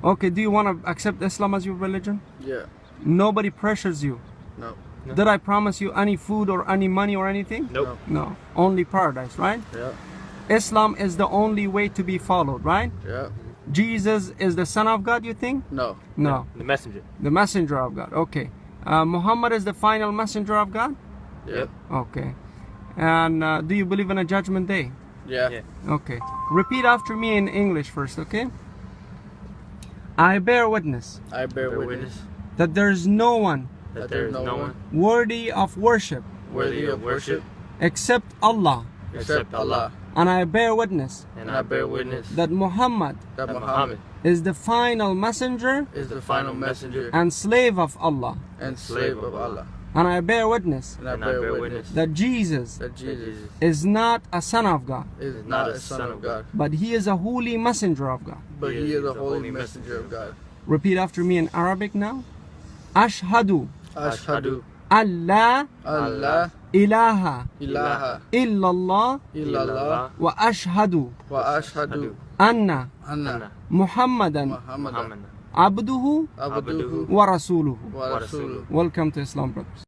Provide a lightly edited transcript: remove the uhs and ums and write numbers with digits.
Okay, do you want to accept Islam as your religion? Yeah. Nobody pressures you. No. No. Did I promise you any food or any money or anything? Nope. No. Only paradise, right? Yeah. Islam is the only way to be followed, right? Yeah. Jesus is the son of God, you think? No. No. The messenger. The messenger of God. Okay. Muhammad is the final messenger of God? Yeah. Okay. And do you believe in a judgment day? Yeah. Yeah. Okay. Repeat after me in English first, okay? I bear witness I bear Bear witness that there is no one that there is no one worthy of worship worthy of worship except Allah. except Allah. And I bear witness and I bear witness that Muhammad That that Muhammad is the final messenger is the final messenger and slave of Allah. and slave of Allah. And I bear witness And I bear witness that Jesus that Jesus is not a son of God, is not a son of God, but he is a holy messenger of God. but he is a holy messenger of God. Repeat after me in Arabic now. Ashhadu Ashhadu an la Allah ilaha ilaha illallah illallah wa ashhadu wa ashhadu anna anna Muhammadan Muhammadan Muhammad abduhu abduhu wa rasuluhu. wa rasuluhu. Welcome to Islam, brothers.